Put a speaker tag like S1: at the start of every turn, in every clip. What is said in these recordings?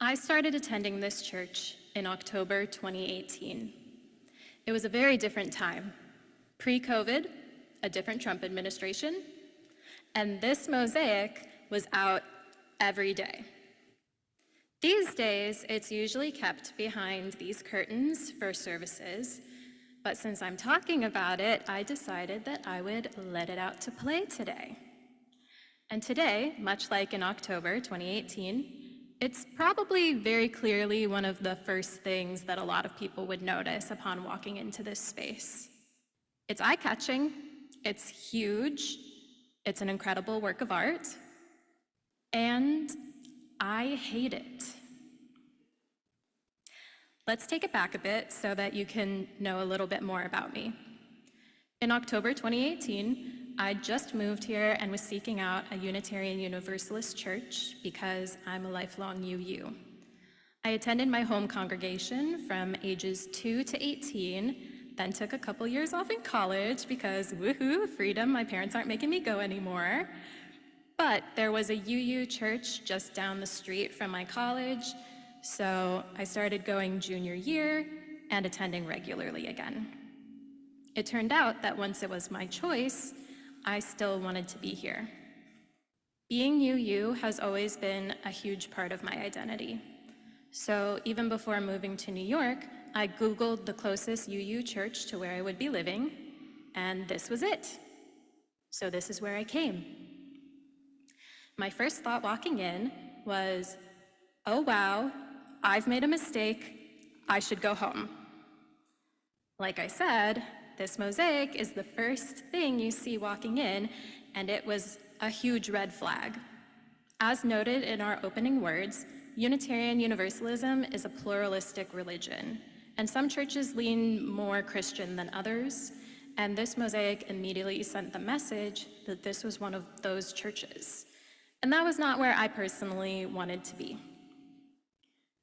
S1: I started attending this church in October 2018. It was a very different time. Pre-COVID, a different Trump administration, and this mosaic was out every day. These days, it's usually kept behind these curtains for services, but since I'm talking about it, I decided that I would let it out to play today. And today, much like in October 2018, it's probably very clearly one of the first things that a lot of people would notice upon walking into this space. It's eye-catching, it's huge, it's an incredible work of art, and I hate it. Let's take it back a bit so that you can know a little bit more about me. In October 2018, I just moved here and was seeking out a Unitarian Universalist church because I'm a lifelong UU. I attended my home congregation from ages 2 to 18, then took a couple years off in college because woohoo, freedom, my parents aren't making me go anymore. But there was a UU church just down the street from my college, so I started going junior year and attending regularly again. It turned out that once it was my choice, I still wanted to be here. Being UU has always been a huge part of my identity. So even before moving to New York, I Googled the closest UU church to where I would be living, and this was it. So this is where I came. My first thought walking in was, oh wow, I've made a mistake, I should go home. Like I said, this mosaic is the first thing you see walking in, and it was a huge red flag. As noted in our opening words, Unitarian Universalism is a pluralistic religion, and some churches lean more Christian than others, and this mosaic immediately sent the message that this was one of those churches. And that was not where I personally wanted to be.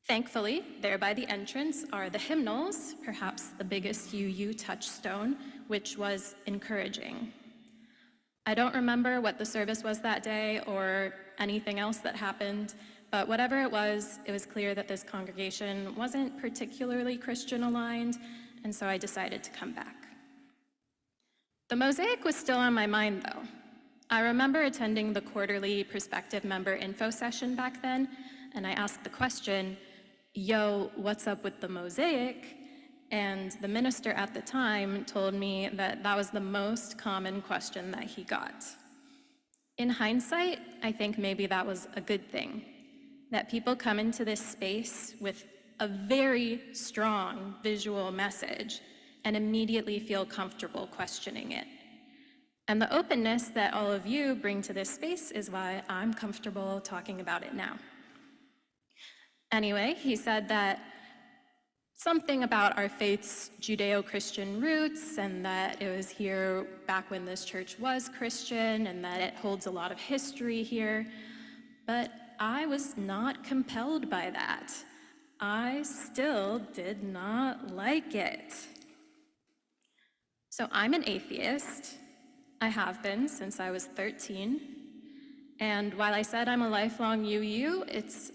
S1: Thankfully, there by the entrance are the hymnals, perhaps the biggest UU touchstone, which was encouraging. I don't remember what the service was that day or anything else that happened, but whatever it was clear that this congregation wasn't particularly Christian aligned, and so I decided to come back. The mosaic was still on my mind though. I remember attending the quarterly prospective member info session back then, and I asked the question, yo, what's up with the mosaic? And the minister at the time told me that that was the most common question that he got. In hindsight, I think maybe that was a good thing, that people come into this space with a very strong visual message and immediately feel comfortable questioning it. And the openness that all of you bring to this space is why I'm comfortable talking about it now. Anyway, he said that something about our faith's Judeo-Christian roots and that it was here back when this church was Christian and that it holds a lot of history here. But I was not compelled by that. I still did not like it. So I'm an atheist. I have been since I was 13. And while I said I'm a lifelong UU, it's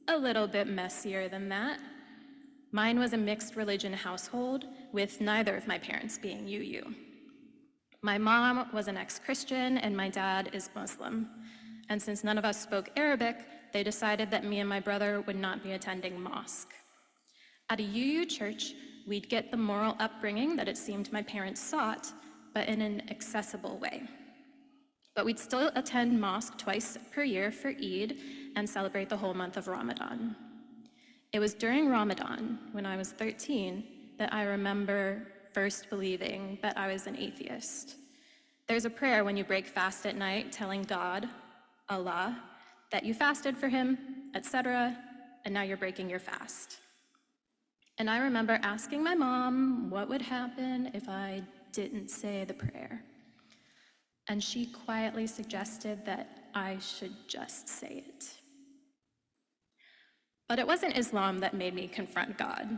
S1: a little bit messier than that. Mine was a mixed religion household with neither of my parents being UU. My mom was an ex-Christian and my dad is Muslim. And since none of us spoke Arabic, they decided that me and my brother would not be attending mosque. At a UU church, we'd get the moral upbringing that it seemed my parents sought, but in an accessible way. But we'd still attend mosque twice per year for Eid and celebrate the whole month of Ramadan. It was during Ramadan, when I was 13, that I remember first believing that I was an atheist. There's a prayer when you break fast at night telling God, Allah, that you fasted for him, etc., and now you're breaking your fast. And I remember asking my mom what would happen if I didn't say the prayer. And she quietly suggested that I should just say it. But it wasn't Islam that made me confront God,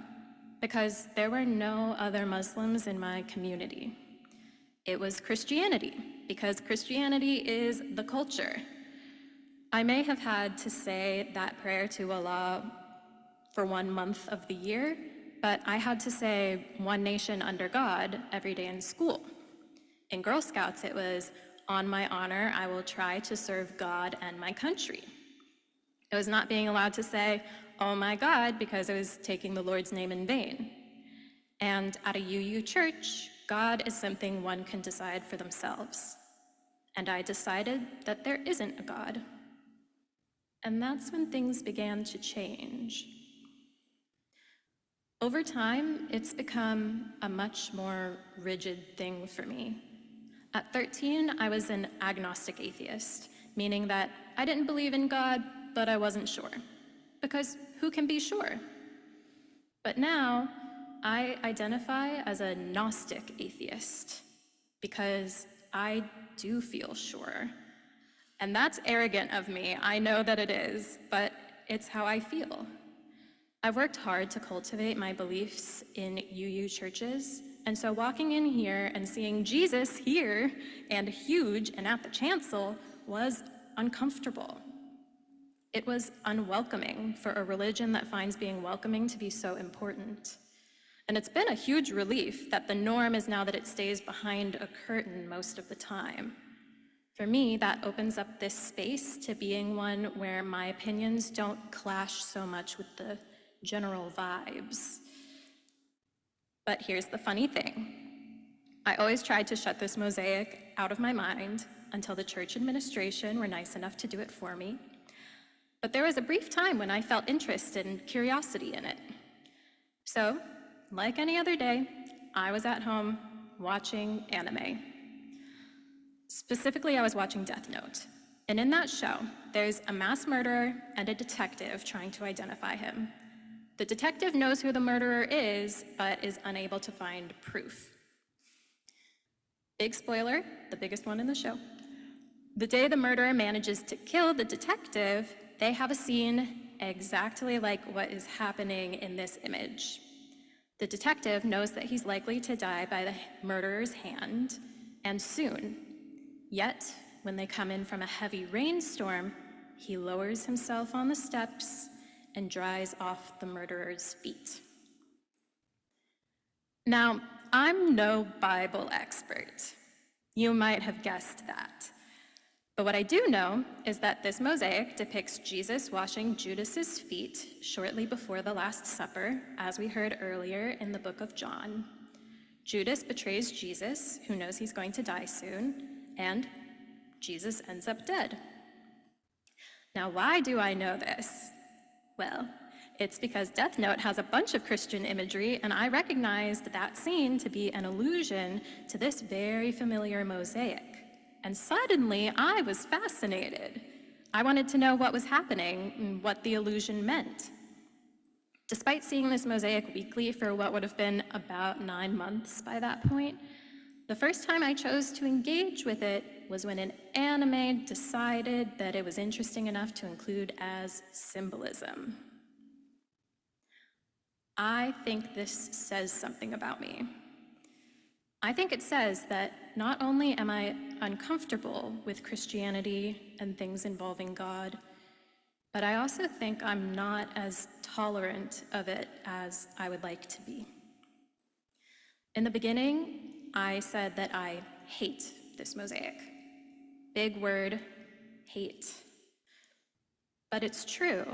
S1: because there were no other Muslims in my community. It was Christianity, because Christianity is the culture. I may have had to say that prayer to Allah for 1 month of the year, but I had to say one nation under God every day in school. In Girl Scouts, it was, on my honor, I will try to serve God and my country. It was not being allowed to say, oh my God, because it was taking the Lord's name in vain. And at a UU church, God is something one can decide for themselves. And I decided that there isn't a God. And that's when things began to change. Over time, it's become a much more rigid thing for me. At 13, I was an agnostic atheist, meaning that I didn't believe in God, but I wasn't sure. Because who can be sure? But now, I identify as a Gnostic atheist, because I do feel sure. And that's arrogant of me, I know that it is, but it's how I feel. I've worked hard to cultivate my beliefs in UU churches, and so walking in here and seeing Jesus here and huge and at the chancel was uncomfortable. It was unwelcoming for a religion that finds being welcoming to be so important. And it's been a huge relief that the norm is now that it stays behind a curtain most of the time. For me, that opens up this space to being one where my opinions don't clash so much with the general vibes. But here's the funny thing. I always tried to shut this mosaic out of my mind until the church administration were nice enough to do it for me. But there was a brief time when I felt interest and curiosity in it. So, like any other day, I was at home watching anime. Specifically, I was watching Death Note. And in that show, there's a mass murderer and a detective trying to identify him. The detective knows who the murderer is, but is unable to find proof. Big spoiler, the biggest one in the show. The day the murderer manages to kill the detective, they have a scene exactly like what is happening in this image. The detective knows that he's likely to die by the murderer's hand, and soon. Yet, when they come in from a heavy rainstorm, he lowers himself on the steps and dries off the murderer's feet. Now, I'm no Bible expert. You might have guessed that. But what I do know is that this mosaic depicts Jesus washing Judas's feet shortly before the Last Supper, as we heard earlier in the book of John. Judas betrays Jesus, who knows he's going to die soon, and Jesus ends up dead. Now, why do I know this? Well, it's because Death Note has a bunch of Christian imagery, and I recognized that scene to be an allusion to this very familiar mosaic. And suddenly, I was fascinated. I wanted to know what was happening and what the allusion meant. Despite seeing this mosaic weekly for what would have been about 9 months by that point, the first time I chose to engage with it was when an anime decided that it was interesting enough to include as symbolism. I think this says something about me. I think it says that not only am I uncomfortable with Christianity and things involving God, but I also think I'm not as tolerant of it as I would like to be. In the beginning, I said that I hate this mosaic. Big word, hate. But it's true.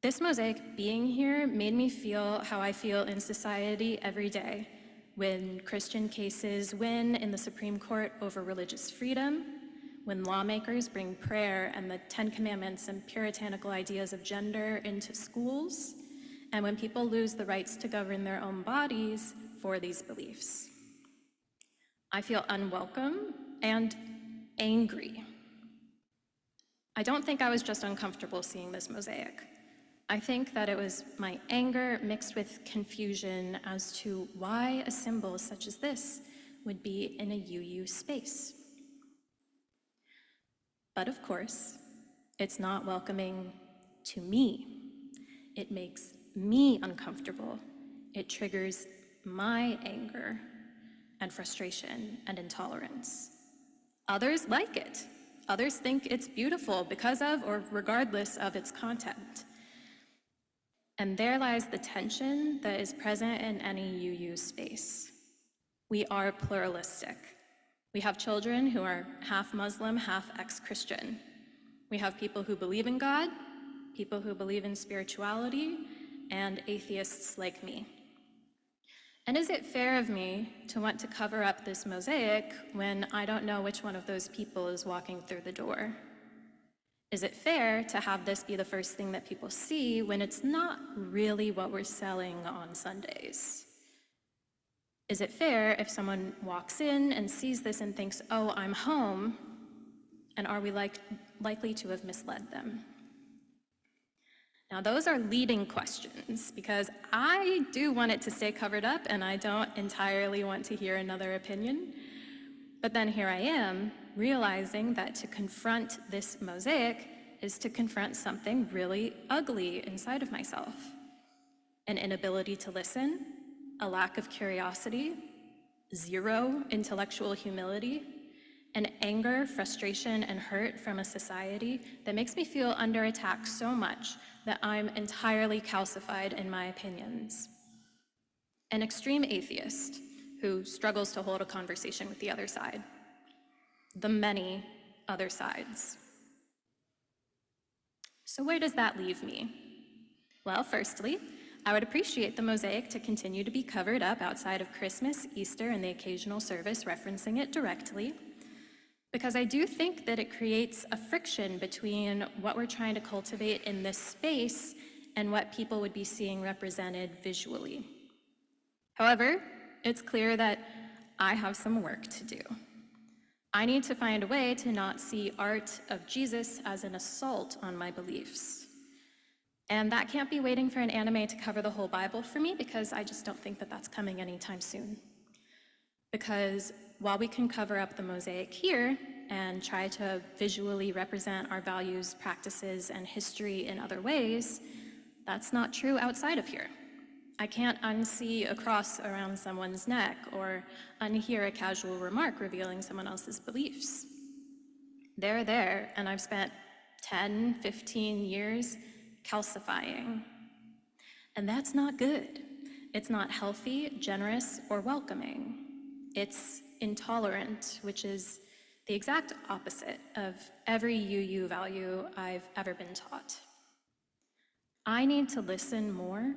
S1: This mosaic being here made me feel how I feel in society every day, when Christian cases win in the Supreme Court over religious freedom, when lawmakers bring prayer and the Ten Commandments and puritanical ideas of gender into schools, and when people lose the rights to govern their own bodies for these beliefs. I feel unwelcome and angry. I don't think I was just uncomfortable seeing this mosaic. I think that it was my anger mixed with confusion as to why a symbol such as this would be in a UU space. But of course, it's not welcoming to me. It makes me uncomfortable. It triggers my anger and frustration and intolerance. Others like it. Others think it's beautiful because of or regardless of its content. And there lies the tension that is present in any UU space. We are pluralistic. We have children who are half Muslim, half ex-Christian. We have people who believe in God, people who believe in spirituality, and atheists like me. And is it fair of me to want to cover up this mosaic when I don't know which one of those people is walking through the door? Is it fair to have this be the first thing that people see when it's not really what we're selling on Sundays? Is it fair if someone walks in and sees this and thinks, oh, I'm home, and are we likely to have misled them? Now, those are leading questions because I do want it to stay covered up and I don't entirely want to hear another opinion. But then here I am, realizing that to confront this mosaic is to confront something really ugly inside of myself. An inability to listen, a lack of curiosity, zero intellectual humility, and anger, frustration, and hurt from a society that makes me feel under attack so much that I'm entirely calcified in my opinions. An extreme atheist who struggles to hold a conversation with the other side. The many other sides. So where does that leave me? Well, firstly, I would appreciate the mosaic to continue to be covered up outside of Christmas, Easter, and the occasional service referencing it directly, because I do think that it creates a friction between what we're trying to cultivate in this space and what people would be seeing represented visually. However, it's clear that I have some work to do. I need to find a way to not see art of Jesus as an assault on my beliefs. And that can't be waiting for an anime to cover the whole Bible for me, because I just don't think that that's coming anytime soon. Because while we can cover up the mosaic here and try to visually represent our values, practices, and history in other ways, that's not true outside of here. I can't unsee a cross around someone's neck or unhear a casual remark revealing someone else's beliefs. They're there, and I've spent 10, 15 years calcifying. And that's not good. It's not healthy, generous, or welcoming. It's intolerant, which is the exact opposite of every UU value I've ever been taught. I need to listen more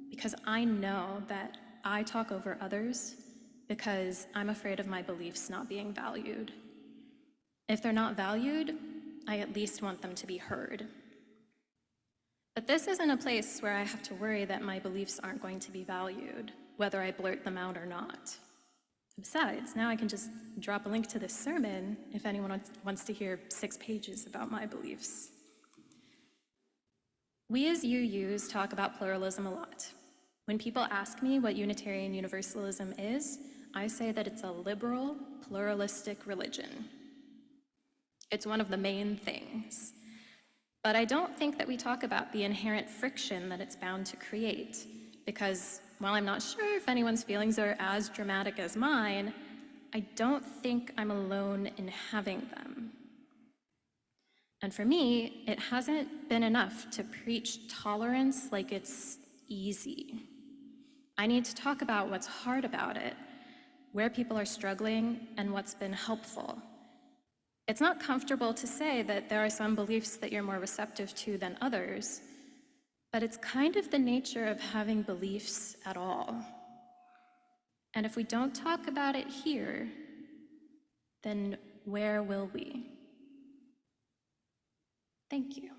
S1: because I know that I talk over others because I'm afraid of my beliefs not being valued. If they're not valued, I at least want them to be heard. But this isn't a place where I have to worry that my beliefs aren't going to be valued, whether I blurt them out or not. Besides, now I can just drop a link to this sermon if anyone wants to hear 6 pages about my beliefs. We as UUs talk about pluralism a lot. When people ask me what Unitarian Universalism is, I say that it's a liberal, pluralistic religion. It's one of the main things. But I don't think that we talk about the inherent friction that it's bound to create, because while I'm not sure if anyone's feelings are as dramatic as mine, I don't think I'm alone in having them. And for me, it hasn't been enough to preach tolerance like it's easy. I need to talk about what's hard about it, where people are struggling, and what's been helpful. It's not comfortable to say that there are some beliefs that you're more receptive to than others, but it's kind of the nature of having beliefs at all. And if we don't talk about it here, then where will we? Thank you.